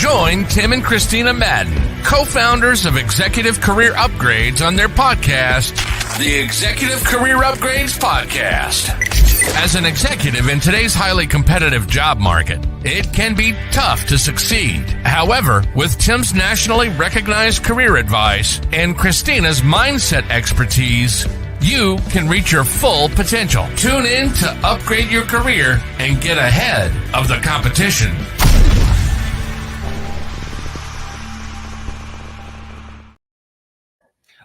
Join Tim and Christina Madden, co-founders of Executive Career Upgrades, on their podcast, the Executive Career Upgrades Podcast. As an executive in today's highly competitive job market, it can be tough to succeed. However, with Tim's nationally recognized career advice and Christina's mindset expertise, you can reach your full potential. Tune in to upgrade your career and get ahead of the competition.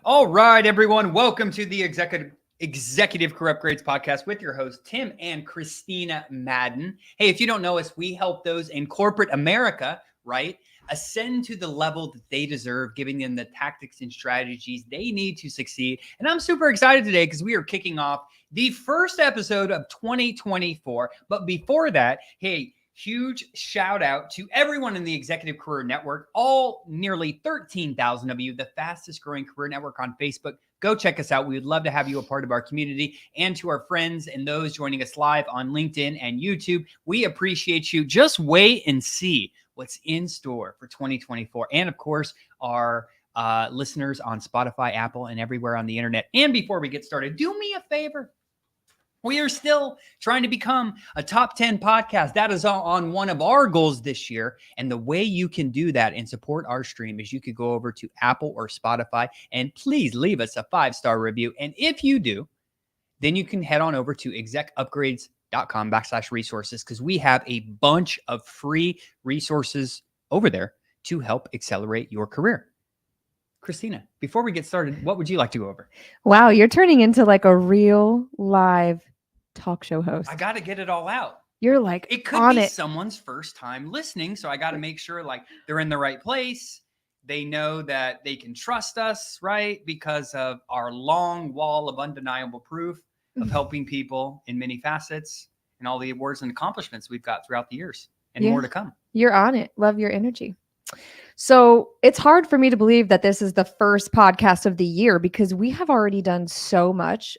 All right, everyone. Welcome to the Executive Career Upgrades Podcast with your hosts, Tim and Christina Madden. Hey, if you don't know us, we help those in corporate America, right, ascend to the level that they deserve, giving them the tactics and strategies they need to succeed. And I'm super excited today because we are kicking off the first episode of 2024. But before that, hey, huge shout out to everyone in the Executive Career Network, all nearly 13,000 of you, the fastest growing career network on Facebook. Go check us out. We would love to have you a part of our community. And to our friends and those joining us live on LinkedIn and YouTube, we appreciate you. Just wait and see what's in store for 2024. And of course, our listeners on Spotify, Apple, and everywhere on the internet. And before we get started, do me a favor. We are still trying to become a top 10 podcast. That is on one of our goals this year. And the way you can do that and support our stream is you could go over to Apple or Spotify and please leave us a 5-star review. And if you do, then you can head on over to execupgrades.com/resources because we have a bunch of free resources over there to help accelerate your career. Christina, before we get started, what would you like to go over? Wow, you're turning into like a real live talk show host. I got to get it all out. You're like it could on be it. Someone's first time listening, so I got to make sure like they're in the right place. They know that they can trust us, right? Because of our long wall of undeniable proof of helping people in many facets and all the awards and accomplishments we've got throughout the years and more to come. You're on it. Love your energy. So it's hard for me to believe that this is the first podcast of the year because we have already done so much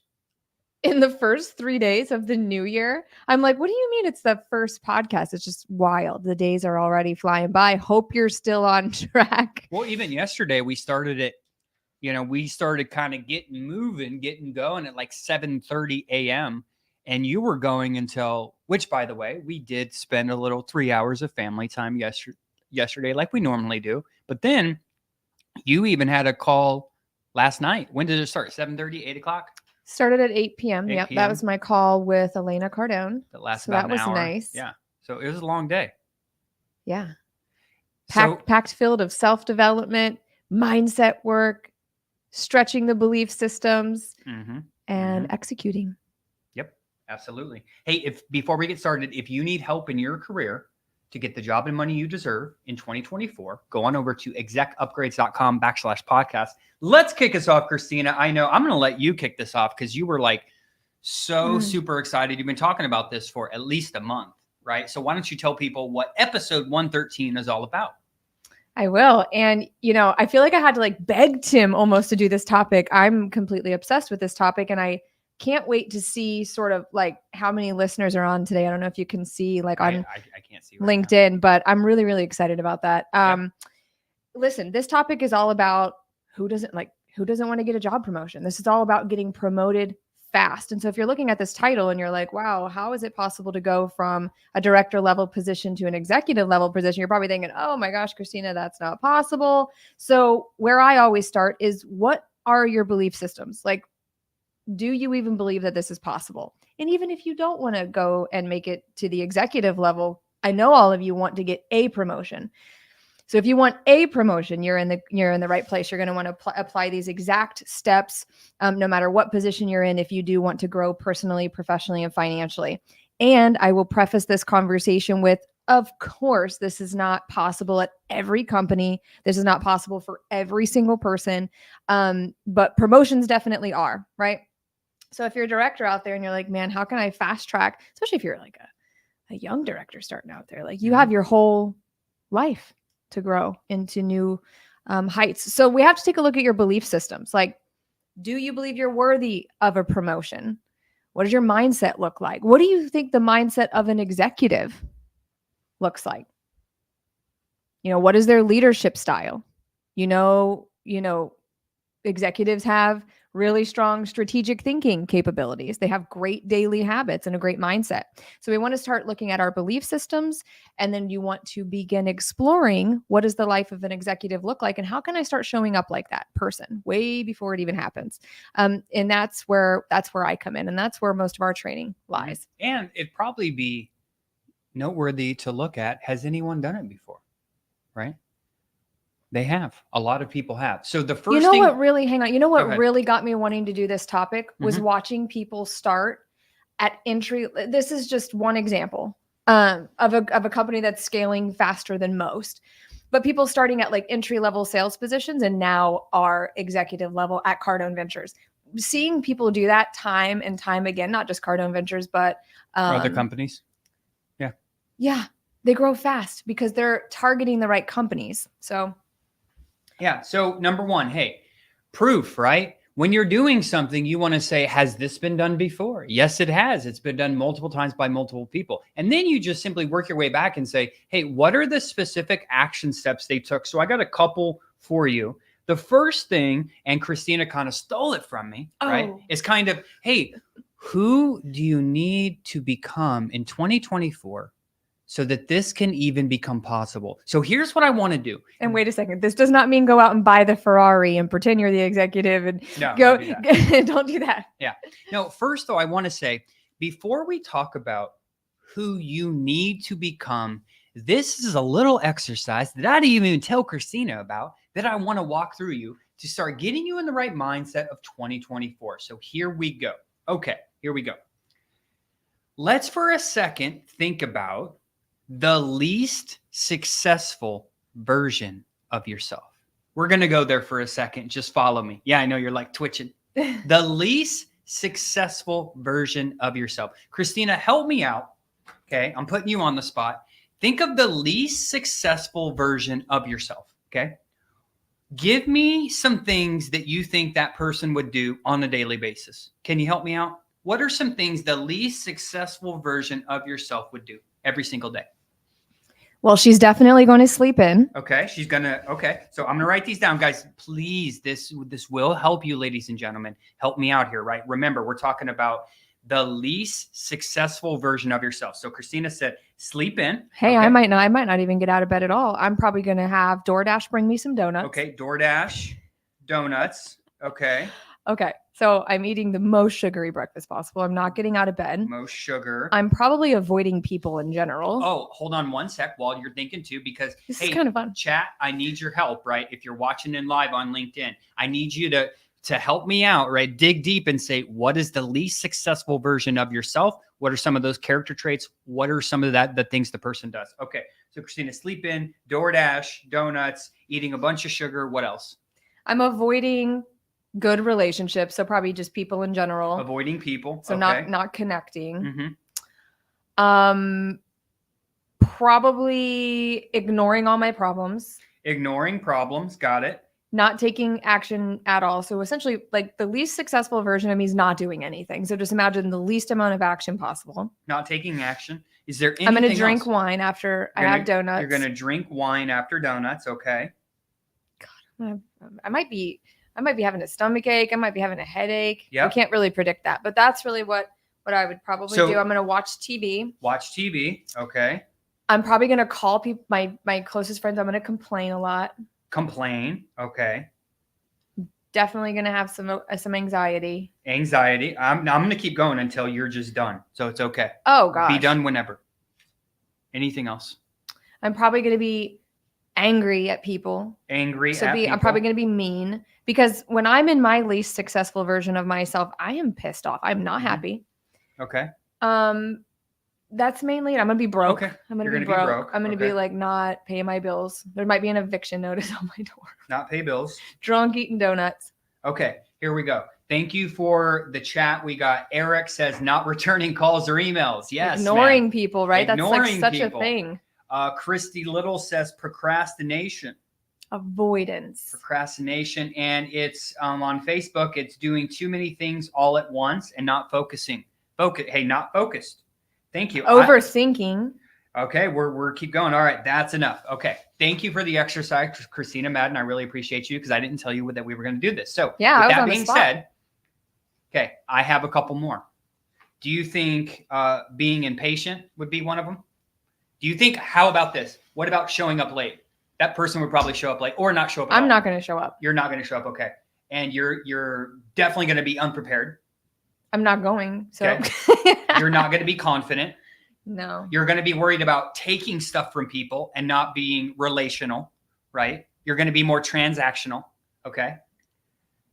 in the first 3 days of the new year. I'm like, what do you mean it's the first podcast? It's just wild. The days are already flying by. Hope you're still on track. Well, even yesterday we started it. We started kind of getting moving, getting going at like 7:30 a.m. And you were going until, which by the way, we did spend a little 3 hours of family time yesterday like we normally do. But then you even had a call last night. When did it start? 7:30, 8 o'clock? Started at 8 p.m. 8 Yep. p.m. That was my call with Elena Cardone. That lasted so about that an was hour. Nice. Yeah. So it was a long day. Yeah. Packed filled of self-development, mindset work, stretching the belief systems, and executing. Yep. Absolutely. Hey, before we get started, if you need help in your career to get the job and money you deserve in 2024, go on over to execupgrades.com/podcast. Let's kick us off, Christina. I know I'm going to let you kick this off because you were like so super excited. You've been talking about this for at least a month, right? So why don't you tell people what episode 113 is all about? I will. And, I feel like I had to like beg Tim almost to do this topic. I'm completely obsessed with this topic and I can't wait to see sort of like how many listeners are on today. I don't know if you can see like on I can't see right LinkedIn, now. but I'm really, really excited about that. Listen, this topic is all about who doesn't want to get a job promotion. This is all about getting promoted fast. And so if you're looking at this title and you're like, wow, how is it possible to go from a director level position to an executive level position? You're probably thinking, oh my gosh, Christina, that's not possible. So where I always start is, what are your belief systems? Like, do you even believe that this is possible? And even if you don't want to go and make it to the executive level, I know all of you want to get a promotion. So if you want a promotion, you're in the right place. You're going to want to apply these exact steps, no matter what position you're in, if you do want to grow personally, professionally, and financially. And I will preface this conversation with, of course, this is not possible at every company. This is not possible for every single person. But promotions definitely are, right? So if you're a director out there and you're like, man, how can I fast track? Especially if you're like a young director starting out there, like you have your whole life to grow into new heights. So we have to take a look at your belief systems. Like, do you believe you're worthy of a promotion? What does your mindset look like? What do you think the mindset of an executive looks like? What is their leadership style? Executives have really strong strategic thinking capabilities. They have great daily habits and a great mindset. So we want to start looking at our belief systems, and then you want to begin exploring what does the life of an executive look like, and how can I start showing up like that person way before it even happens. And that's where I come in, and that's where most of our training lies. And it'd probably be noteworthy to look at, has anyone done it before? Right? They have. A lot of people have. So the first thing, what really got me wanting to do this topic was watching people start at entry. This is just one example of a company that's scaling faster than most, but people starting at like entry level sales positions and now are executive level at Cardone Ventures. Seeing people do that time and time again, not just Cardone Ventures, but other companies. Yeah. They grow fast because they're targeting the right companies. So number one, hey, proof, right? When you're doing something, you want to say, has this been done before? Yes, it has. It's been done multiple times by multiple people. And then you just simply work your way back and say, hey, what are the specific action steps they took? So I got a couple for you. The first thing, and Christina kind of stole it from me, right? Is kind of, hey, who do you need to become in 2024 so that this can even become possible? So here's what I want to do. And wait a second. This does not mean go out and buy the Ferrari and pretend you're the executive and go. Don't do that. Yeah. No, first though, I want to say, before we talk about who you need to become, this is a little exercise that I didn't even tell Christina about that I want to walk through you to start getting you in the right mindset of 2024. So here we go. Okay, here we go. Let's for a second think about the least successful version of yourself. We're going to go there for a second. Just follow me. Yeah, I know you're like twitching. The least successful version of yourself. Christina, help me out. Okay, I'm putting you on the spot. Think of the least successful version of yourself. Okay. Give me some things that you think that person would do on a daily basis. Can you help me out? What are some things the least successful version of yourself would do every single day? Well, she's definitely going to sleep in. Okay. So I'm going to write these down, guys. Please, this will help you, ladies and gentlemen. Help me out here, right? Remember, we're talking about the least successful version of yourself. So Christina said, sleep in. Hey, okay. I might not even get out of bed at all. I'm probably going to have DoorDash bring me some donuts. Okay. DoorDash, donuts. Okay. Okay. So I'm eating the most sugary breakfast possible. I'm not getting out of bed. Most sugar. I'm probably avoiding people in general. Oh, hold on one sec while you're thinking too, because this is kind of fun. Chat, I need your help, right? If you're watching in live on LinkedIn, I need you to help me out, right? Dig deep and say, what is the least successful version of yourself? What are some of those character traits? What are some of the things the person does? Okay. So Christina, sleep in, DoorDash, donuts, eating a bunch of sugar. What else? I'm avoiding good relationships. So probably just people in general. Avoiding people. So not connecting. Probably ignoring all my problems. Ignoring problems. Got it. Not taking action at all. So essentially, like the least successful version of me is not doing anything. So just imagine the least amount of action possible. Not taking action. Is there anything I'm going to drink else? Wine after I have donuts. You're going to drink wine after donuts. Okay. God, I might be having a stomach ache. I might be having a headache. Yeah. I can't really predict that, but that's really what I would probably do. I'm going to watch TV. Watch TV. Okay. I'm probably going to call people, my closest friends. I'm going to complain a lot. Complain. Okay. Definitely going to have some anxiety. Anxiety. I'm going to keep going until you're just done. So it's okay. Oh gosh. Be done whenever. Anything else? I'm probably going to be angry at people. I'm probably going to be mean because when I'm in my least successful version of myself, I am pissed off. I'm not happy. Okay. That's mainly it. I'm going to be broke. Okay. I'm going to be broke. I'm going to be like not paying my bills. There might be an eviction notice on my door. Not pay bills. Drunk eating donuts. Okay. Here we go. Thank you for the chat. We got Eric says not returning calls or emails. Yes. Ignoring people, right? Ignoring That's like such people. a thing. Christy Little says procrastination. Avoidance. Procrastination. And it's on Facebook. It's doing too many things all at once and not focusing. Not focused. Thank you. Overthinking. Okay, we're keep going. All right, that's enough. Okay, thank you for the exercise, Christina Madden. I really appreciate you because I didn't tell you that we were going to do this. So Yeah, with I was that on the being spot. said, okay, I have a couple more. Do you think being impatient would be one of them? Do you think, how about this? What about showing up late? That person would probably show up late or not show up at all. I'm not going to show up. You're not going to show up, okay. And you're definitely going to be unprepared. I'm not going. So Okay. You're not going to be confident. No. You're going to be worried about taking stuff from people and not being relational, right? You're going to be more transactional, okay?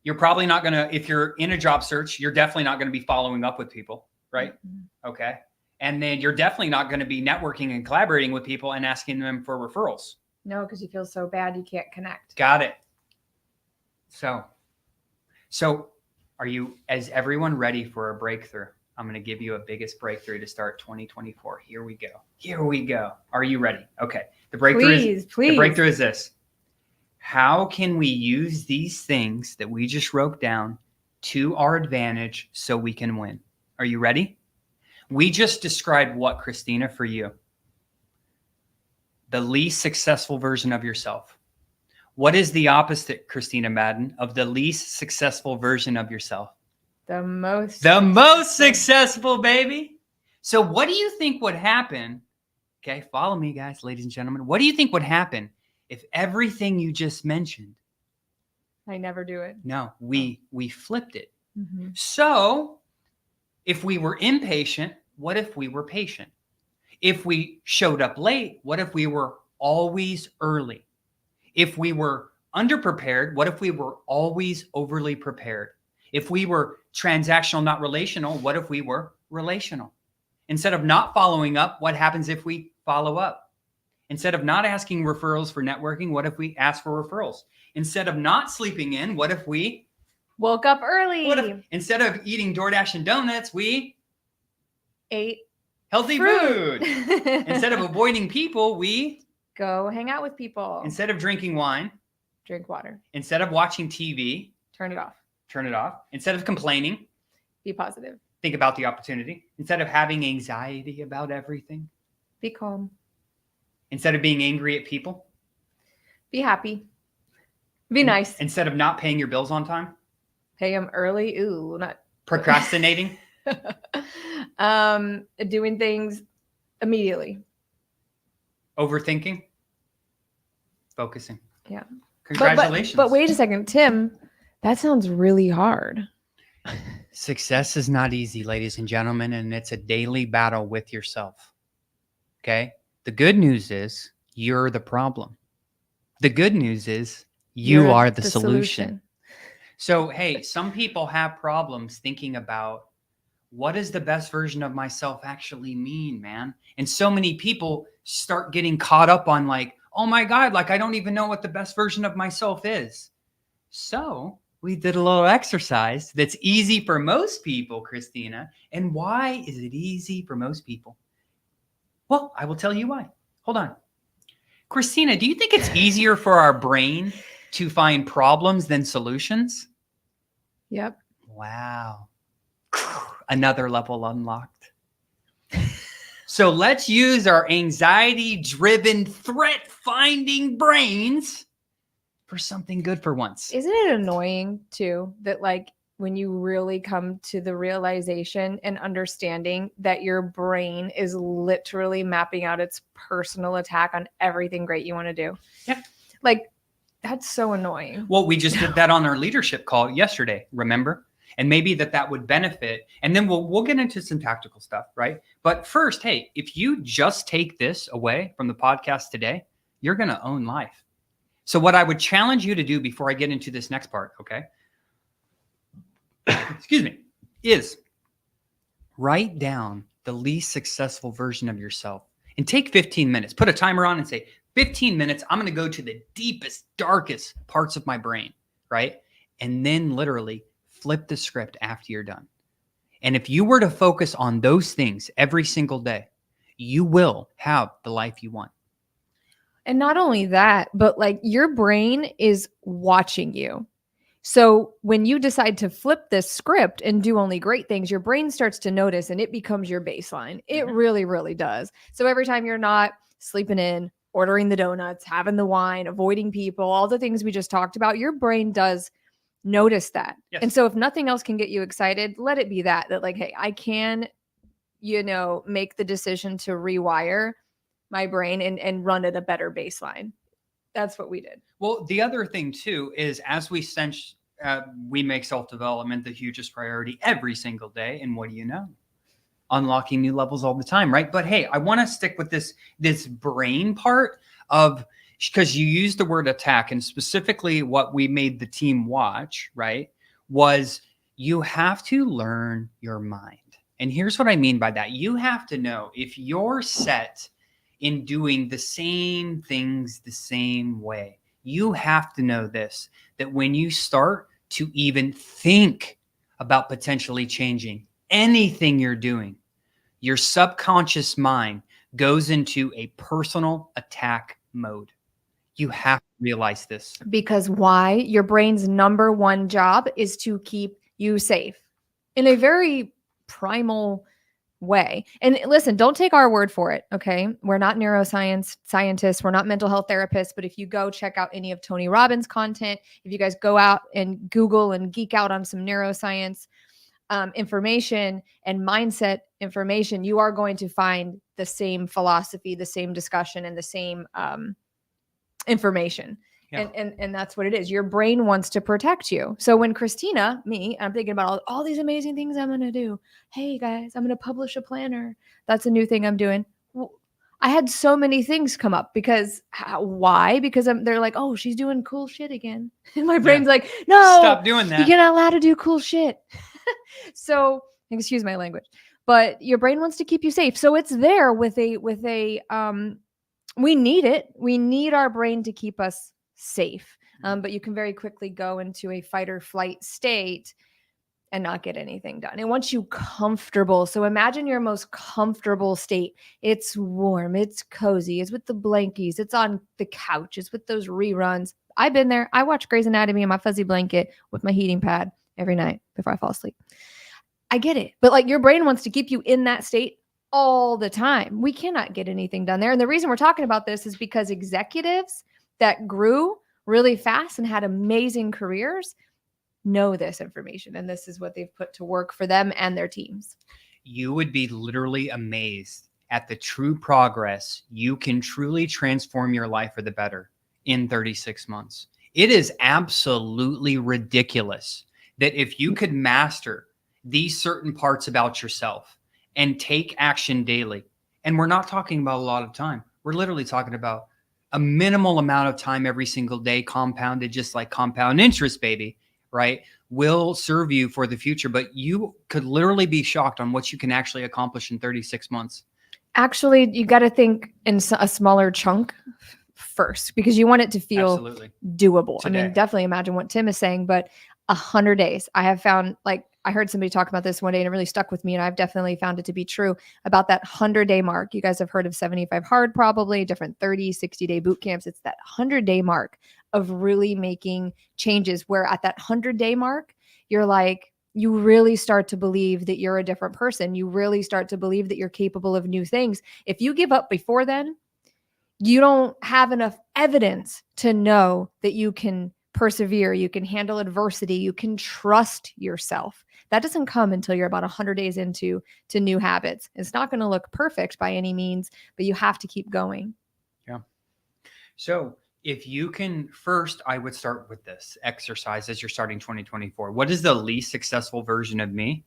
You're probably not going to, if you're in a job search, you're definitely not going to be following up with people, right? Mm-hmm. Okay. And then you're definitely not going to be networking and collaborating with people and asking them for referrals. No, because you feel so bad you can't connect. Got it. So is everyone ready for a breakthrough? I'm going to give you a biggest breakthrough to start 2024. Here we go. Are you ready? Okay. The breakthrough is this. How can we use these things that we just wrote down to our advantage so we can win? Are you ready? We just described what, Christina, for you? The least successful version of yourself. What is the opposite, Christina Madden, of the least successful version of yourself? The most successful, baby. So what do you think would happen? Okay, follow me, guys, ladies and gentlemen. What do you think would happen if everything you just mentioned? I never do it. No, we flipped it. Mm-hmm. So if we were impatient, what if we were patient? If we showed up late, what if we were always early? If we were underprepared, what if we were always overly prepared? If we were transactional, not relational, what if we were relational? Instead of not following up, what happens if we follow up? Instead of not asking referrals for networking, what if we ask for referrals? Instead of not sleeping in, what if we woke up early? Instead of eating DoorDash and donuts, we ate healthy food. Instead of avoiding people, we go hang out with people. Instead of drinking wine, drink water. Instead of watching TV, turn it off. Instead of complaining, be positive. Think about the opportunity. Instead of having anxiety about everything, be calm. Instead of being angry at people, be happy. Be nice. Instead of not paying your bills on time, pay them early. Ooh, not procrastinating. Doing things immediately. Overthinking. Focusing. Yeah. Congratulations. But wait a second, Tim, that sounds really hard. Success is not easy, ladies and gentlemen, and it's a daily battle with yourself. Okay? The good news is you're the problem. The good news is you are the solution. So, hey, some people have problems thinking about what does the best version of myself actually mean, man? And so many people start getting caught up on like, oh my God, like I don't even know what the best version of myself is. So we did a little exercise that's easy for most people, Christina. And why is it easy for most people? Well, I will tell you why. Hold on. Christina, do you think it's easier for our brain to find problems than solutions? Yep. Wow. Another level unlocked. So let's use our anxiety-driven, threat-finding brains for something good for once. Isn't it annoying too that like when you really come to the realization and understanding that your brain is literally mapping out its personal attack on everything great you want to do? Yeah. Like that's so annoying. Well, we just did that on our leadership call yesterday, remember? And maybe that would benefit. And then we'll get into some tactical stuff, right? But first, hey, if you just take this away from the podcast today, you're going to own life. So what I would challenge you to do before I get into this next part, okay? Excuse me, is write down the least successful version of yourself and take 15 minutes. Put a timer on and say, 15 minutes, I'm going to go to the deepest, darkest parts of my brain, right? And then literally flip the script after you're done. And if you were to focus on those things every single day, you will have the life you want. And not only that, but like your brain is watching you. So when you decide to flip this script and do only great things, your brain starts to notice and it becomes your baseline. It really, really does. So every time you're not sleeping in, ordering the donuts, having the wine, avoiding people, all the things we just talked about, your brain does notice that. Yes. And so if nothing else can get you excited, let it be that like, hey, I can, make the decision to rewire my brain and run at a better baseline. That's what we did. Well, the other thing too is as we make self-development the hugest priority every single day. And what do you know? Unlocking new levels all the time, right? But hey, I want to stick with this brain part of, because you used the word attack, and specifically what we made the team watch, right, was you have to learn your mind. And here's what I mean by that. You have to know if you're set in doing the same things the same way. You have to know this, that when you start to even think about potentially changing anything you're doing, your subconscious mind goes into a personal attack mode. You have to realize this. Because why? Your brain's number one job is to keep you safe in a very primal way. And listen, don't take our word for it. Okay. We're not scientists. We're not mental health therapists. But if you go check out any of Tony Robbins' content, if you guys go out and Google and geek out on some neuroscience information and mindset information, you are going to find the same philosophy, the same discussion, and the same information. Yeah. And that's what it is. Your brain wants to protect you. So when I'm thinking about all these amazing things I'm going to do. Hey guys, I'm going to publish a planner. That's a new thing I'm doing. Well, I had so many things come up why? Because they're like, oh, she's doing cool shit again. And my brain's like, no, stop doing that. You're not allowed to do cool shit. So excuse my language, but your brain wants to keep you safe. So it's there with a we need it. We need our brain to keep us safe. But you can very quickly go into a fight or flight state and not get anything done. It wants you comfortable. So imagine your most comfortable state. It's warm, it's cozy, it's with the blankies, it's on the couch, it's with those reruns. I've been there. I watch Grey's Anatomy in my fuzzy blanket with my heating pad every night before I fall asleep. I get it. But like your brain wants to keep you in that state all the time. We cannot get anything done there. And the reason we're talking about this is because executives that grew really fast and had amazing careers know this information. And this is what they've put to work for them and their teams. You would be literally amazed at the true progress. You can truly transform your life for the better in 36 months. It is absolutely ridiculous that if you could master these certain parts about yourself and take action daily, and we're not talking about a lot of time. We're literally talking about a minimal amount of time every single day, compounded just like compound interest, baby, right? Will serve you for the future, but you could literally be shocked on what you can actually accomplish in 36 months. Actually, you got to think in a smaller chunk first because you want it to feel doable. Today. I mean, definitely imagine what Tim is saying, but 100 days. I have found, like, I heard somebody talk about this one day and it really stuck with me. And I've definitely found it to be true about that 100-day mark. You guys have heard of 75 hard, probably different 30, 60-day boot camps. It's that 100-day mark of really making changes where at that 100-day mark, you're like, you really start to believe that you're a different person. You really start to believe that you're capable of new things. If you give up before then, you don't have enough evidence to know that you can persevere, you can handle adversity, you can trust yourself. That doesn't come until you're about 100 days into new habits. It's not going to look perfect by any means, but you have to keep going. Yeah. So if you can, first, I would start with this exercise as you're starting 2024. What is the least successful version of me?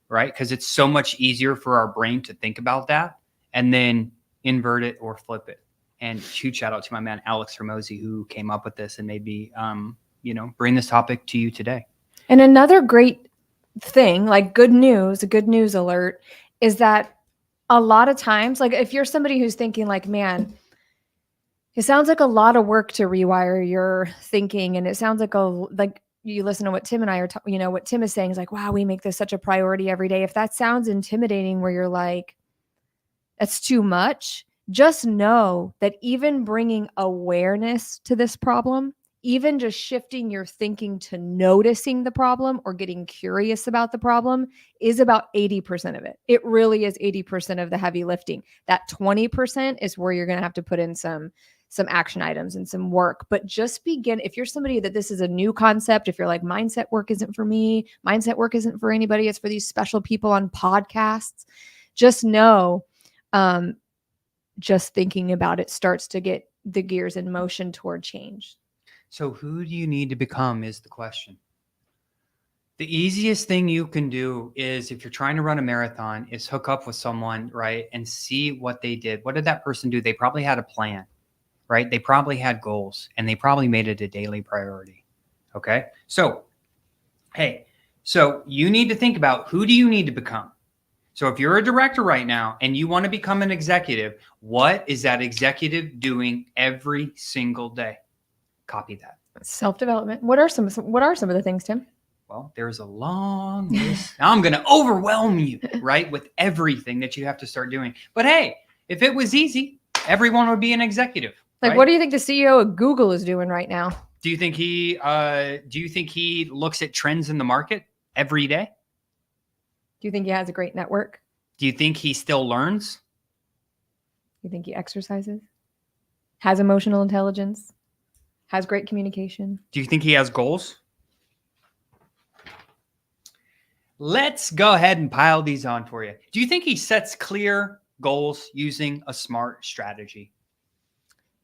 Right? Because it's so much easier for our brain to think about that and then invert it or flip it. And huge shout out to my man, Alex Hermosi, who came up with this and maybe, bring this topic to you today. And another great thing, like a good news alert, is that a lot of times, like if you're somebody who's thinking like, man, it sounds like a lot of work to rewire your thinking. And it sounds like you listen to what Tim and I are, what Tim is saying is like, wow, we make this such a priority every day. If that sounds intimidating where you're like, that's too much, just know that even bringing awareness to this problem, even just shifting your thinking to noticing the problem or getting curious about the problem is about 80% of it. It really is 80% of the heavy lifting. That 20% is where you're going to have to put in some action items and some work. But just begin. If you're somebody that this is a new concept, if you're like, mindset work isn't for me, mindset work isn't for anybody, it's for these special people on podcasts, just know, just thinking about it starts to get the gears in motion toward change. So who do you need to become is the question. The easiest thing you can do is, if you're trying to run a marathon, is hook up with someone, right? And see what they did. What did that person do? They probably had a plan, right? They probably had goals, and they probably made it a daily priority. Okay. So, hey, so you need to think about, who do you need to become? So if you're a director right now and you want to become an executive, what is that executive doing every single day? Copy that. Self-development. What are some of the things, Tim? Well, there's a long list. Now I'm going to overwhelm you, right, with everything that you have to start doing. But hey, if it was easy, everyone would be an executive. Like, right? What do you think the CEO of Google is doing right now? Do you think he looks at trends in the market every day? Do you think he has a great network? Do you think he still learns? Do you think he exercises? Has emotional intelligence? Has great communication? Do you think he has goals? Let's go ahead and pile these on for you. Do you think he sets clear goals using a smart strategy?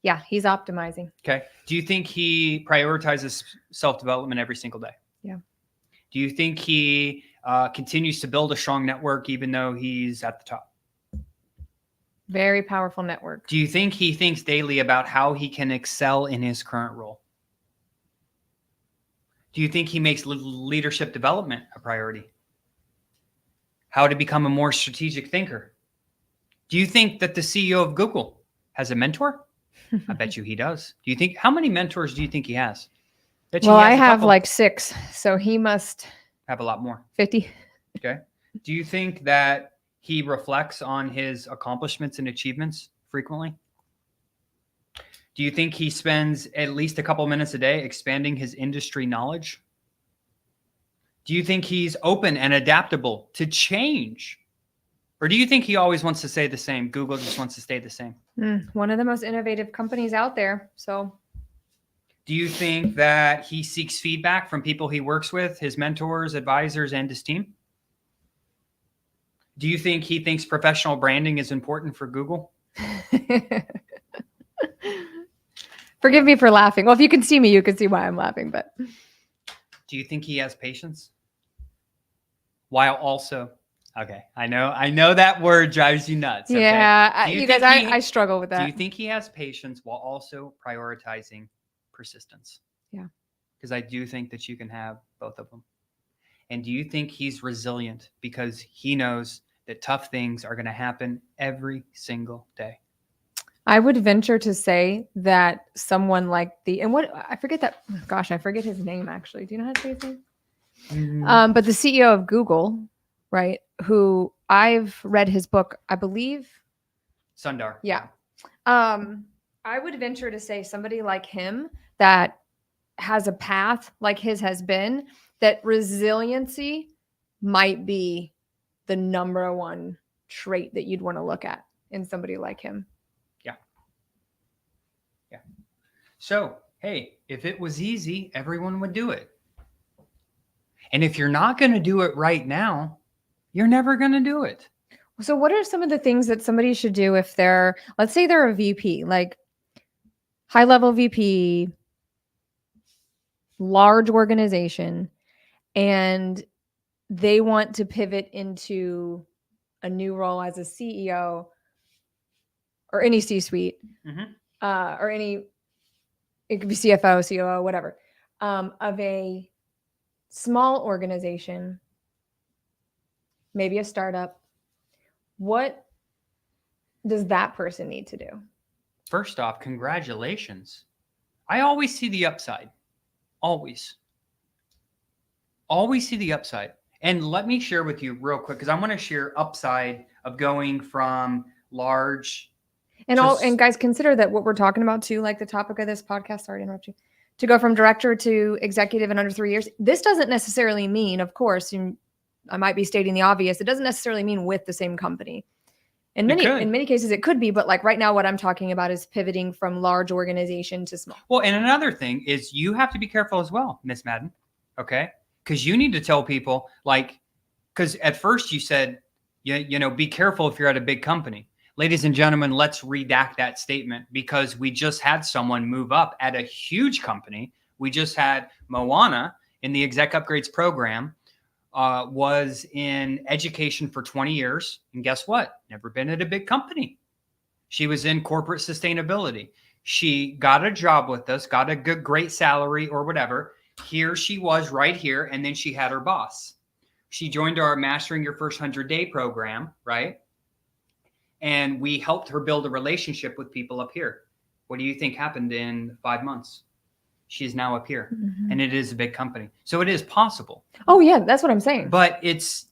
Yeah, he's optimizing. Okay. Do you think he prioritizes self-development every single day? Yeah. Do you think he continues to build a strong network even though he's at the top? Very powerful network. Do you think he thinks daily about how he can excel in his current role? Do you think he makes leadership development a priority? How to become a more strategic thinker? Do you think that the CEO of Google has a mentor? I bet you he does. Do you think, how many mentors do you think he has? Well, I have like 6, so he must have a lot more. 50. Okay. Do you think that he reflects on his accomplishments and achievements frequently? Do you think he spends at least a couple minutes a day expanding his industry knowledge? Do you think he's open and adaptable to change? Or do you think he always wants to stay the same? Google just wants to stay the same. One of the most innovative companies out there. So, do you think that he seeks feedback from people he works with, his mentors, advisors, and his team? Do you think he thinks professional branding is important for Google? Forgive me for laughing. Well, if you can see me, you can see why I'm laughing. But do you think he has patience? While also, okay, I know that word drives you nuts. Okay? Yeah, you guys, I struggle with that. Do you think he has patience while also prioritizing persistence? Yeah. Because I do think that you can have both of them. And do you think he's resilient because he knows that tough things are going to happen every single day? I would venture to say that someone like I forget his name actually. Do you know how to say his name? But the CEO of Google, right, who I've read his book, I believe. Sundar. Yeah. I would venture to say somebody like him that has a path like his has been, that resiliency might be the number one trait that you'd want to look at in somebody like him. Yeah. So, hey, if it was easy, everyone would do it. And if you're not going to do it right now, you're never going to do it. So what are some of the things that somebody should do if let's say they're a VP, like high-level VP, large organization, and they want to pivot into a new role as a CEO or any C-suite, or it could be CFO, COO, whatever, of a small organization, maybe a startup. What does that person need to do? First off, congratulations. I always see the upside. Always see the upside. And let me share with you real quick, because I want to share upside of going from large. And guys, consider that what we're talking about too, like the topic of this podcast, sorry to interrupt you, to go from director to executive in under 3 years. This doesn't necessarily mean, of course, and I might be stating the obvious, it doesn't necessarily mean with the same company. In many cases it could be, but like right now what I'm talking about is pivoting from large organization to small. Well, and another thing is you have to be careful as well, Miss Madden. Okay? Because you need to tell people, like, because at first you said, you know, be careful if you're at a big company. Ladies and gentlemen, let's redact that statement because we just had someone move up at a huge company. We just had Moana in the Exec Upgrades program, was in education for 20 years. And guess what? Never been at a big company. She was in corporate sustainability. She got a job with us, got a great salary or whatever. Here she was right here. And then she had her boss. She joined our Mastering Your First 100-Day program, right? And we helped her build a relationship with people up here. What do you think happened in 5 months? She's now up here, and it is a big company. So it is possible. Oh, yeah, that's what I'm saying. But it's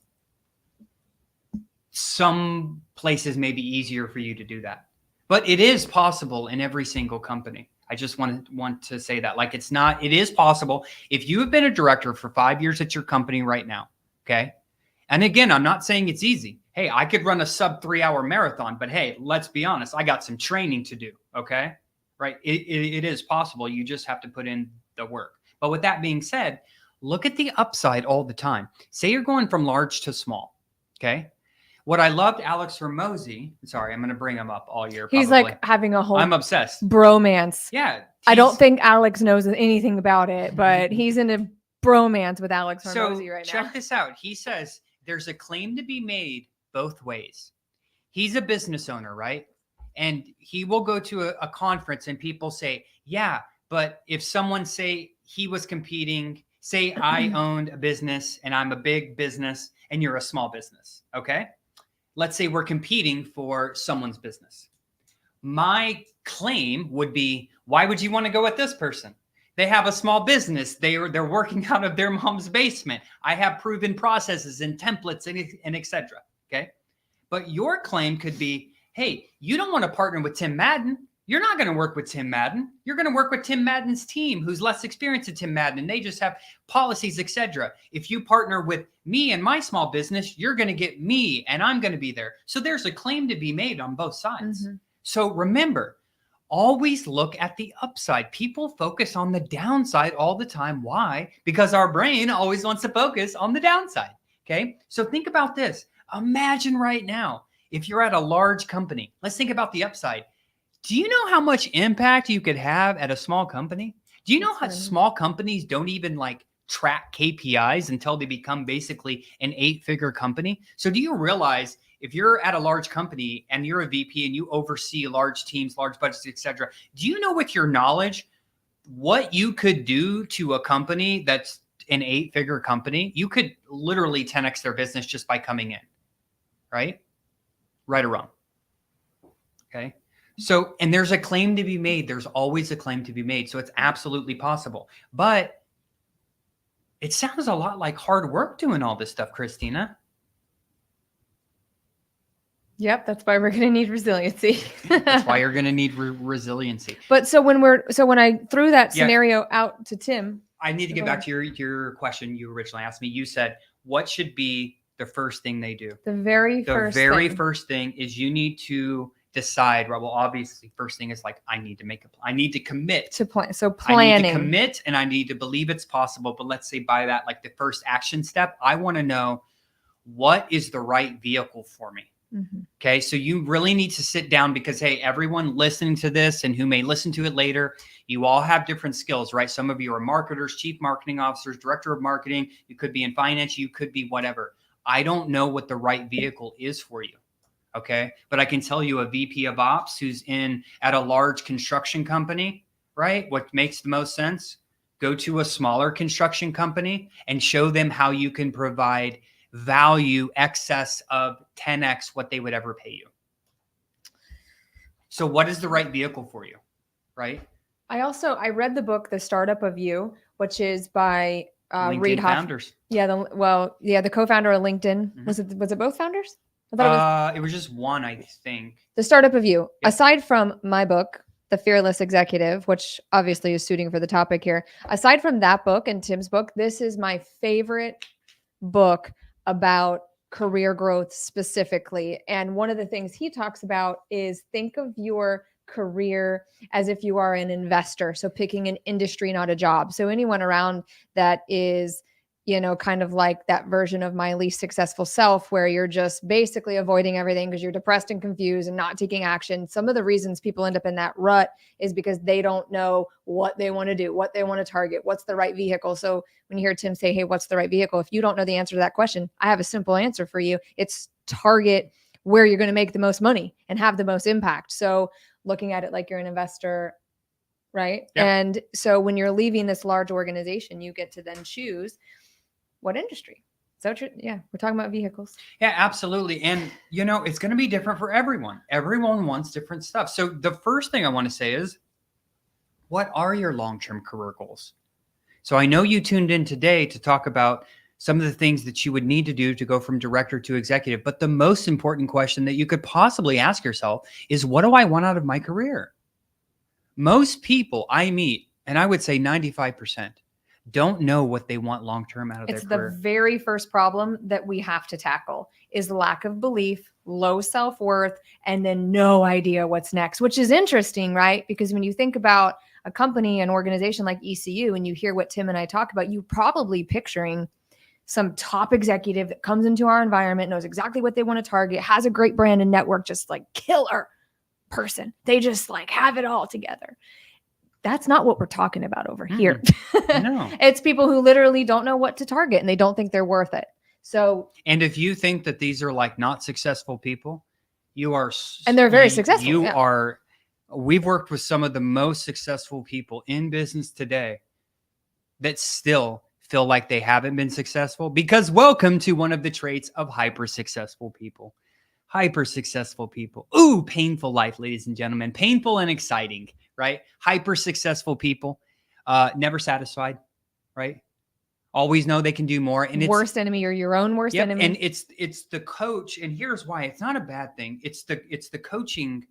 some places may be easier for you to do that. But it is possible in every single company. I just want to say that. Like, it's not, it is possible. If you have been a director for 5 years at your company right now, okay? And again, I'm not saying it's easy. Hey, I could run a sub 3-hour marathon, but hey, let's be honest. I got some training to do. Okay. Right. It is possible. You just have to put in the work. But with that being said, look at the upside all the time. Say you're going from large to small. Okay. What I loved Alex Hormozi, sorry, I'm going to bring him up all year. He's probably. like having a whole I'm obsessed. bromance. Yeah. I don't think Alex knows anything about it, but he's in a bromance with Alex Hormozi right now. Check this out. He says there's a claim to be made both ways. He's a business owner, right? And he will go to a conference and people say, yeah, but if someone say he was competing, say I owned a business and I'm a big business and you're a small business. Okay. Let's say we're competing for someone's business. My claim would be, why would you want to go with this person? They have a small business. They're working out of their mom's basement. I have proven processes and templates and et cetera. Okay. But your claim could be, hey, you don't want to partner with Tim Madden. You're not going to work with Tim Madden. You're going to work with Tim Madden's team, who's less experienced than Tim Madden, and they just have policies, et cetera. If you partner with me and my small business, you're going to get me, and I'm going to be there. So there's a claim to be made on both sides. So remember, always look at the upside. People focus on the downside all the time. Why? Because our brain always wants to focus on the downside. Okay. So think about this. Imagine right now, if you're at a large company, let's think about the upside. Do you know how much impact you could have at a small company? Do you know how small companies don't even like track KPIs until they become basically an 8-figure company? So do you realize if you're at a large company and you're a VP and you oversee large teams, large budgets, et cetera, do you know with your knowledge what you could do to a company that's an 8-figure company? You could literally 10x their business just by coming in, right? Right or wrong. Okay. So, and there's a claim to be made. There's always a claim to be made. So it's absolutely possible. But it sounds a lot like hard work doing all this stuff, Christina. Yep, that's why we're going to need resiliency. That's why you're going to need resiliency. But so when I threw that scenario out to Tim, I need to get back to your question you originally asked me. You said, what should be the first thing they do? The very first thing is you need to decide, well, obviously first thing is like, I need to commit to plan. So planning. I need to commit and I need to believe it's possible. But let's say by that, like the first action step, I want to know what is the right vehicle for me. Okay. So you really need to sit down because, hey, everyone listening to this and who may listen to it later, you all have different skills, right? Some of you are marketers, chief marketing officers, director of marketing. You could be in finance. You could be whatever. I don't know what the right vehicle is for you. Okay. But I can tell you a VP of ops who's at a large construction company, right? What makes the most sense? Go to a smaller construction company and show them how you can provide value excess of 10x what they would ever pay you. So what is the right vehicle for you? Right. I read the book, The Startup of You, which is by Reid LinkedIn founders. Yeah. The co-founder of LinkedIn. Was it both founders? I thought it was just one, I think. The Startup of You. Yep. Aside from my book, The Fearless Executive, which obviously is suiting for the topic here. Aside from that book and Tim's book, this is my favorite book about career growth specifically. And one of the things he talks about is think of your career as if you are an investor. So picking an industry, not a job. So anyone around that is, kind of like that version of my least successful self, where you're just basically avoiding everything because you're depressed and confused and not taking action. Some of the reasons people end up in that rut is because they don't know what they want to do, what they want to target, what's the right vehicle. So when you hear Tim say, hey, what's the right vehicle? If you don't know the answer to that question, I have a simple answer for you. It's target where you're going to make the most money and have the most impact. So looking at it like you're an investor, right? Yep. And so when you're leaving this large organization, you get to then choose what industry. So yeah, we're talking about vehicles. Yeah, absolutely. And it's going to be different for everyone. Everyone wants different stuff. So the first thing I want to say is, what are your long-term career goals? So I know you tuned in today to talk about some of the things that you would need to do to go from director to executive. But the most important question that you could possibly ask yourself is, what do I want out of my career? Most people I meet, and I would say 95%, don't know what they want long-term out of their career. It's the very first problem that we have to tackle is lack of belief, low self-worth, and then no idea what's next, which is interesting, right? Because when you think about a company, an organization like ECU, and you hear what Tim and I talk about, you probably picturing some top executive that comes into our environment, knows exactly what they want to target, has a great brand and network, just like killer person. They just like have it all together. That's not what we're talking about over here. No. It's people who literally don't know what to target and they don't think they're worth it. So, and if you think that these are like not successful people, you are, and they're very successful. You are, we've worked with some of the most successful people in business today that still feel like they haven't been successful, because welcome to one of the traits of hyper successful people. Hyper successful people. Ooh, painful life, ladies and gentlemen. Painful and exciting, right? Hyper successful people, never satisfied, right? Always know they can do more. And it's worst enemy, or your own worst enemy. And it's the coach. And here's why it's not a bad thing. It's the coaching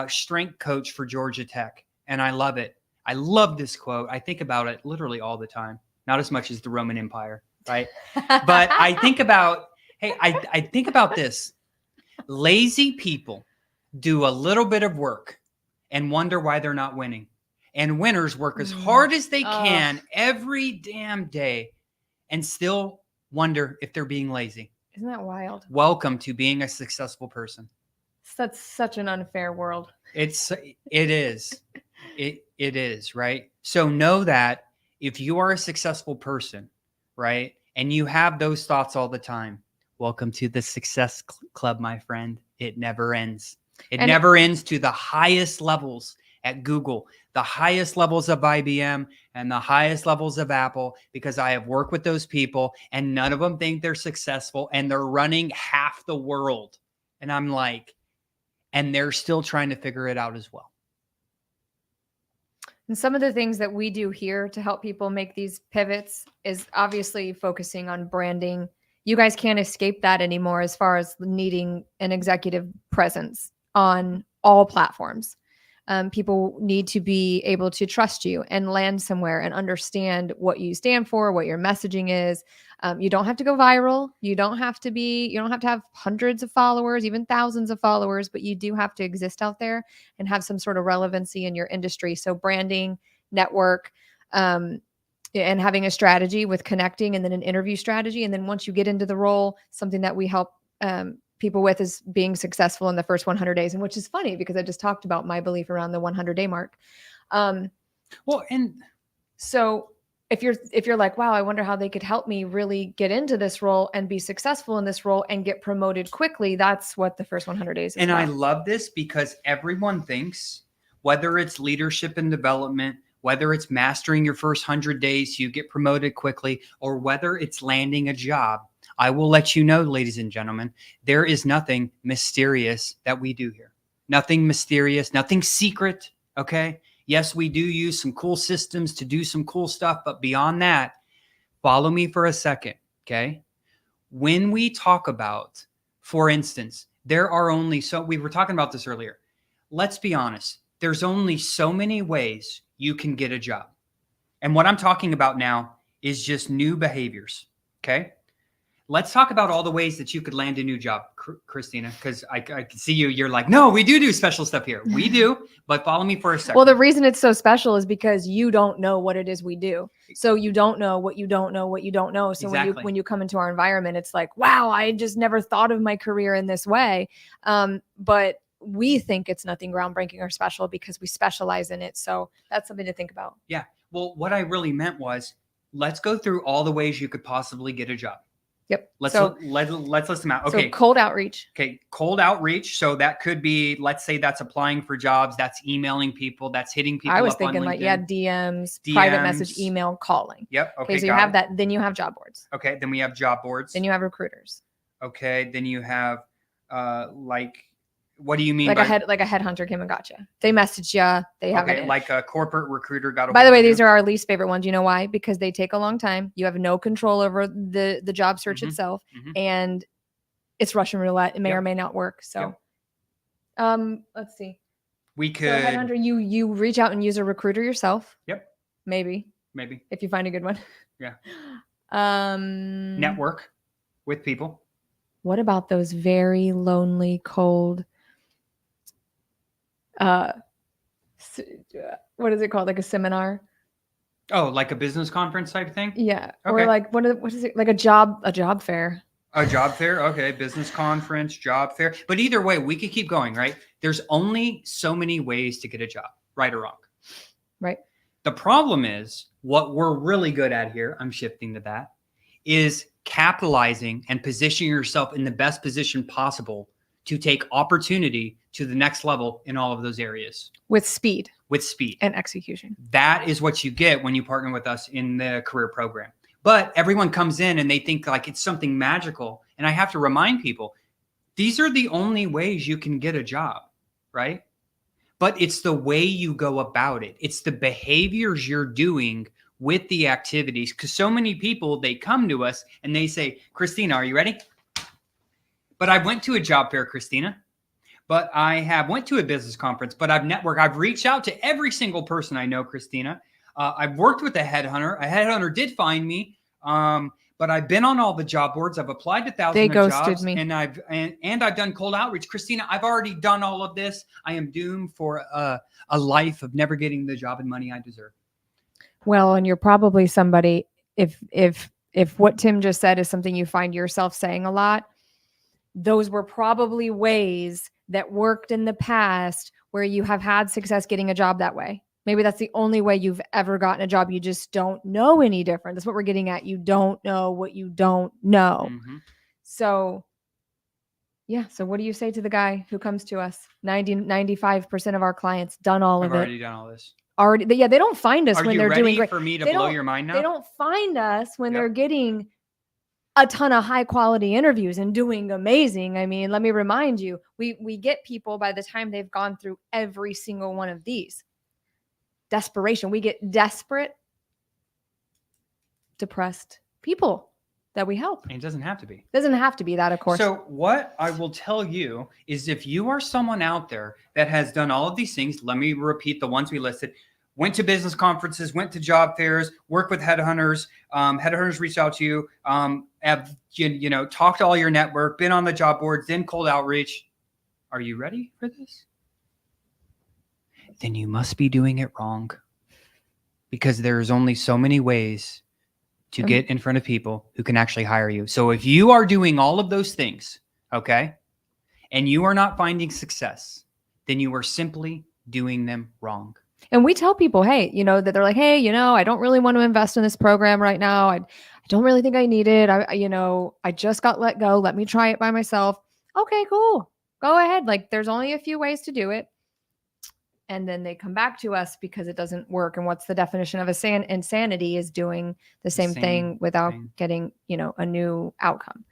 strength coach for Georgia Tech. And I love it. I love this quote. I think about it literally all the time. Not as much as the Roman Empire, right? But I think about, I think about this. Lazy people do a little bit of work and wonder why they're not winning. And winners work as hard as they can every damn day and still wonder if they're being lazy. Isn't that wild? Welcome to being a successful person. That's such an unfair world. It is. It is, right? So know that if you are a successful person, right, and you have those thoughts all the time, welcome to the success club, my friend. It never ends. It never ends to the highest levels at Google, the highest levels of IBM, and the highest levels of Apple, because I have worked with those people and none of them think they're successful and they're running half the world. And I'm like, and they're still trying to figure it out as well. And some of the things that we do here to help people make these pivots is obviously focusing on branding. You guys can't escape that anymore as far as needing an executive presence on all platforms. People need to be able to trust you and land somewhere and understand what you stand for, what your messaging is. You don't have to go viral. You don't have to have hundreds of followers, even thousands of followers, but you do have to exist out there and have some sort of relevancy in your industry. So branding, network, and having a strategy with connecting, and then an interview strategy. And then once you get into the role, something that we help people with is being successful in the first 100 days. And which is funny because I just talked about my belief around the 100-day mark. And so if you're like, wow, I wonder how they could help me really get into this role and be successful in this role and get promoted quickly, that's what the first 100 days is and about. I love this because everyone thinks, whether it's leadership and development, whether it's mastering your first 100 days so you get promoted quickly, or whether it's landing a job, I will let you know, ladies and gentlemen, there is nothing mysterious that we do here. Nothing mysterious, nothing secret, okay? Yes, we do use some cool systems to do some cool stuff, but beyond that, follow me for a second, okay? When we talk about, for instance, there are only, so we were talking about this earlier. Let's be honest. there's only so many ways you can get a job. And what I'm talking about now is just new behaviors. Okay. Let's talk about all the ways that you could land a new job, Christina, because I can see you. You're like, no, we do special stuff here. We do, but follow me for a second. Well, the reason it's so special is because you don't know what it is we do. So you don't know what you don't know, what you don't know. So Exactly. when you come into our environment, it's like, wow, I just never thought of my career in this way. But we think it's nothing groundbreaking or special because we specialize in it. So that's something to think about. Yeah. Well, what I really meant was, let's go through all the ways you could possibly get a job. Yep. Let's list them out. So Okay. cold outreach. Okay. Cold outreach. So that could be, let's say that's applying for jobs. That's emailing people. That's hitting people. I was up thinking on like, LinkedIn. DMs, private message, email, calling. Yep. Okay. Okay. So you have that. Then you have job boards. Okay. Then we have job boards. Then you have recruiters. Okay. Then you have, what do you mean? Like a headhunter came and got you. They messaged you. They have it. Like a corporate recruiter got. By the way, these are our least favorite ones. You know why? Because they take a long time. You have no control over the job search itself, and it's Russian roulette. It may or may not work. So, let's see. We could. So headhunter, you reach out and use a recruiter yourself. Yep. Maybe if you find a good one. Yeah. Network with people. What about those very lonely, cold? What is it called? Like a seminar? Oh, like a business conference type thing? Yeah. Okay. Or like what is it? Like a job fair. A job fair? Okay. Business conference, job fair. But either way, we could keep going, right? There's only so many ways to get a job, right or wrong. Right. The problem is what we're really good at here, I'm shifting to that, is capitalizing and positioning yourself in the best position possible to take opportunity to the next level in all of those areas. With speed. And execution. That is what you get when you partner with us in the career program. But everyone comes in and they think like it's something magical. And I have to remind people, these are the only ways you can get a job, right? But it's the way you go about it. It's the behaviors you're doing with the activities. Because so many people, they come to us and they say, Christina, are you ready? But I went to a job fair, Christina. But I went to a business conference, but I've networked. I've reached out to every single person I know, Christina. I've worked with a headhunter. A headhunter did find me, but I've been on all the job boards. I've applied to thousands of jobs. They ghosted me. And I've done cold outreach. Christina, I've already done all of this. I am doomed for a life of never getting the job and money I deserve. Well, and you're probably somebody, if what Tim just said is something you find yourself saying a lot, those were probably ways that worked in the past where you have had success getting a job that way. Maybe that's the only way you've ever gotten a job. You just don't know any different. That's what we're getting at. You don't know what you don't know. Mm-hmm. So, yeah. So what do you say to the guy who comes to us? 95% of our clients done all of it. I've already done all this. They don't find us when they're doing great. For me to blow your mind now? They don't find us when they're getting a ton of high quality interviews and doing amazing. I mean, let me remind you, we get people by the time they've gone through every single one of these. Desperation. We get desperate, depressed people that we help. And it doesn't have to be. Doesn't have to be that, of course. So what I will tell you is if you are someone out there that has done all of these things, let me repeat the ones we listed. Went to business conferences, went to job fairs, worked with headhunters. Headhunters reached out to you, have talked to all your network, been on the job boards, then cold outreach. Are you ready for this? Then you must be doing it wrong, because there's only so many ways to get in front of people who can actually hire you. So if you are doing all of those things, okay, and you are not finding success, then you are simply doing them wrong. And we tell people, hey, that they're like, hey, I don't really want to invest in this program right now. I don't really think I need it. I just got let go. Let me try it by myself. Okay, cool. Go ahead. Like, there's only a few ways to do it. And then they come back to us because it doesn't work. And what's the definition of insanity is doing the same thing without getting, a new outcome.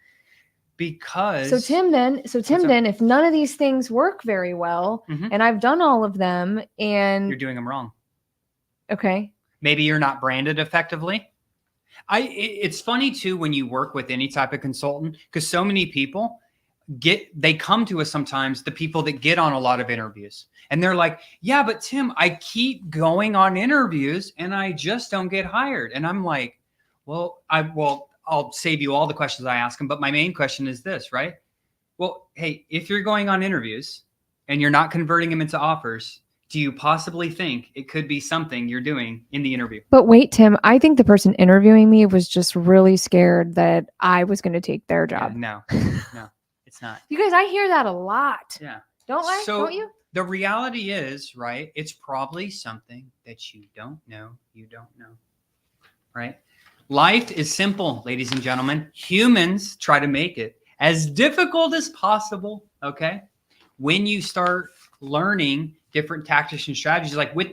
Because so Tim, if none of these things work very well, and I've done all of them, and you're doing them wrong. Okay. Maybe you're not branded effectively. It's funny too when you work with any type of consultant, because so many people, they come to us sometimes, the people that get on a lot of interviews, and they're like, yeah, but Tim, I keep going on interviews and I just don't get hired. And I'm like, well, I'll save you all the questions I ask them, but my main question is this, right? Well, hey, if you're going on interviews and you're not converting them into offers, do you possibly think it could be something you're doing in the interview? But wait, Tim, I think the person interviewing me was just really scared that I was going to take their job. No, it's not. You guys, I hear that a lot. Yeah. Don't you? The reality is, right, it's probably something that you don't know, right? Life is simple, ladies and gentlemen. Humans try to make it as difficult as possible, okay? When you start learning different tactics and strategies, like with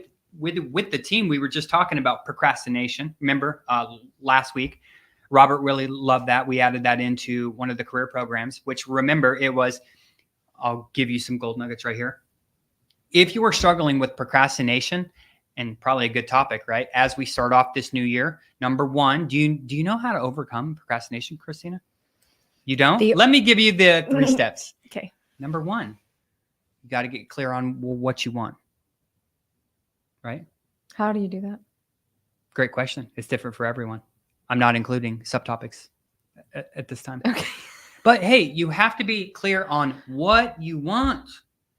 the team, we were just talking about procrastination. Remember last week, Robert really loved that. We added that into one of the career programs, which remember it was, I'll give you some gold nuggets right here. If you are struggling with procrastination, and probably a good topic, right? As we start off this new year, number one, do you know how to overcome procrastination, Christina? You don't? Let me give you the 3 steps. Okay. Number one, you got to get clear on what you want, right? How do you do that? Great question. It's different for everyone. I'm not including subtopics at this time. Okay. But hey, you have to be clear on what you want.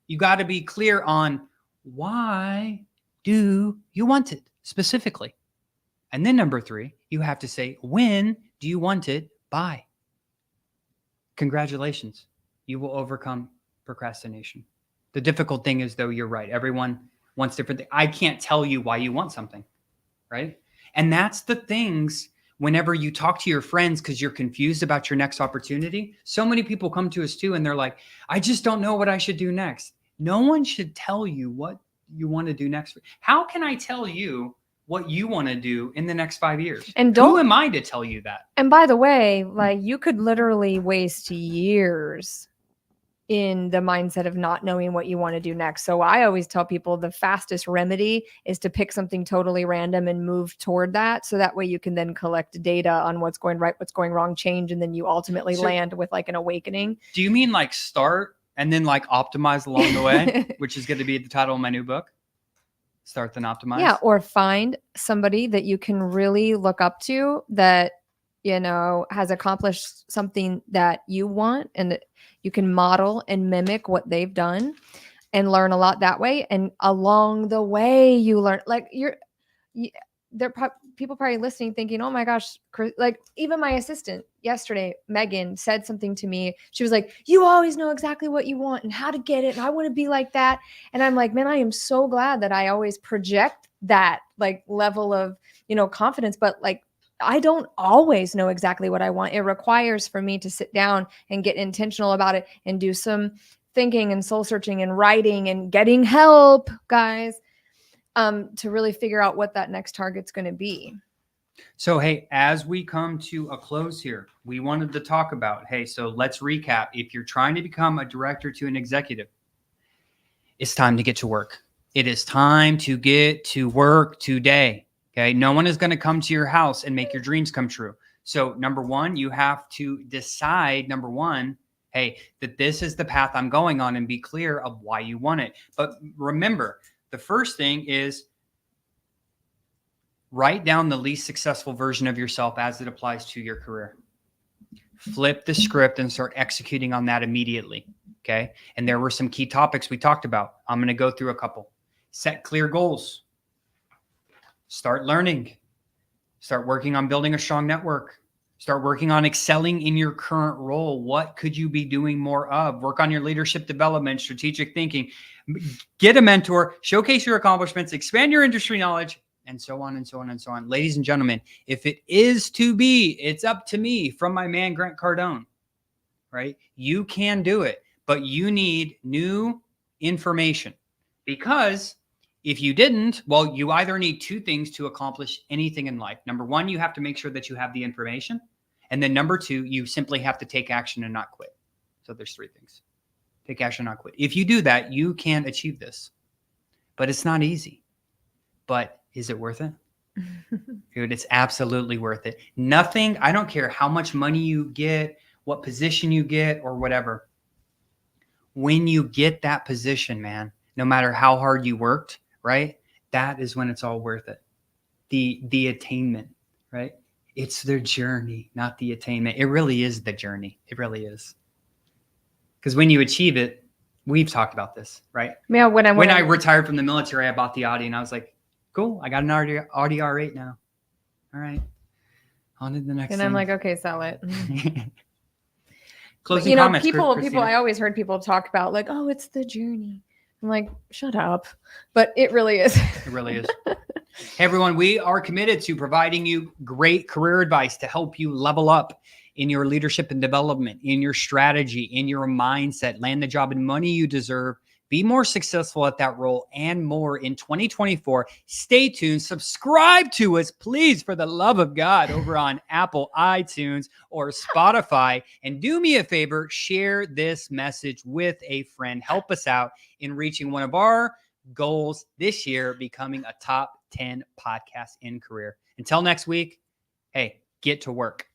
You got to be clear on why do you want it specifically? And then number 3, you have to say, when do you want it by? Congratulations. You will overcome procrastination. The difficult thing is, though, you're right. Everyone wants different things. I can't tell you why you want something, right? And that's the things whenever you talk to your friends because you're confused about your next opportunity. So many people come to us too, and they're like, I just don't know what I should do next. No one should tell you what you want to do next. How can I tell you what you want to do in the next 5 years? And who am I to tell you that? And by the way, like you could literally waste years in the mindset of not knowing what you want to do next. So I always tell people the fastest remedy is to pick something totally random and move toward that. So that way you can then collect data on what's going right, what's going wrong, change, and then you ultimately land with like an awakening. Do you mean like start and then like optimize along the way, which is going to be the title of my new book? Start then optimize. Yeah. Or find somebody that you can really look up to that, you know, has accomplished something that you want, and you can model and mimic what they've done and learn a lot that way. And along the way you learn, like people probably listening thinking, oh my gosh, like even my assistant yesterday, Megan, said something to me. She was like, you always know exactly what you want and how to get it. And I want to be like that. And I'm like, man, I am so glad that I always project that like level of, you know, confidence, but like, I don't always know exactly what I want. It requires for me to sit down and get intentional about it and do some thinking and soul searching and writing and getting help, guys, to really figure out what that next target's going to be. So, hey, as we come to a close here, we wanted to talk about, hey, so let's recap. If you're trying to become a director to an executive, it's time to get to work. It is time to get to work today. Okay. No one is going to come to your house and make your dreams come true. So number one, you have to decide, hey, that this is the path I'm going on, and be clear of why you want it. But remember, the first thing is write down the least successful version of yourself as it applies to your career. Flip the script and start executing on that immediately. Okay. And there were some key topics we talked about. I'm going to go through a couple. Set clear goals. Start learning. Start working on building a strong network. Start working on excelling in your current role. What could you be doing more of? Work on your leadership development, strategic thinking. Get a mentor, showcase your accomplishments, expand your industry knowledge, and so on and so on and so on. Ladies and gentlemen, if it is to be, it's up to me, from my man, Grant Cardone, right? You can do it, but you need new information, because if you didn't, well, you either need 2 things to accomplish anything in life. Number one, you have to make sure that you have the information. And then number 2, you simply have to take action and not quit. So there's 3 things. Take action, not quit. If you do that, you can achieve this. But it's not easy. But is it worth it? Dude, it's absolutely worth it. Nothing, I don't care how much money you get, what position you get, or whatever. when you get that position, man, no matter how hard you worked, right? That is when it's all worth it. The attainment, right? It's the journey, not the attainment. It really is the journey. It really is. Because when you achieve it, we've talked about this, right? Yeah. When I retired from the military, I bought the Audi and I was like, cool, I got an Audi R8 now. All right. On to the next and thing. I'm like, okay, sell it. Closing comments, people, Christina. I always heard people talk about like, oh, it's the journey. I'm like, shut up. But it really is. It really is. Hey, everyone, we are committed to providing you great career advice to help you level up in your leadership and development, in your strategy, in your mindset, land the job and money you deserve, be more successful at that role, and more in 2024. Stay tuned. Subscribe to us, please, for the love of God, over on Apple, iTunes, or Spotify. And do me a favor, share this message with a friend. Help us out in reaching one of our goals this year, becoming a top 10 podcast in career. Until next week, hey, get to work.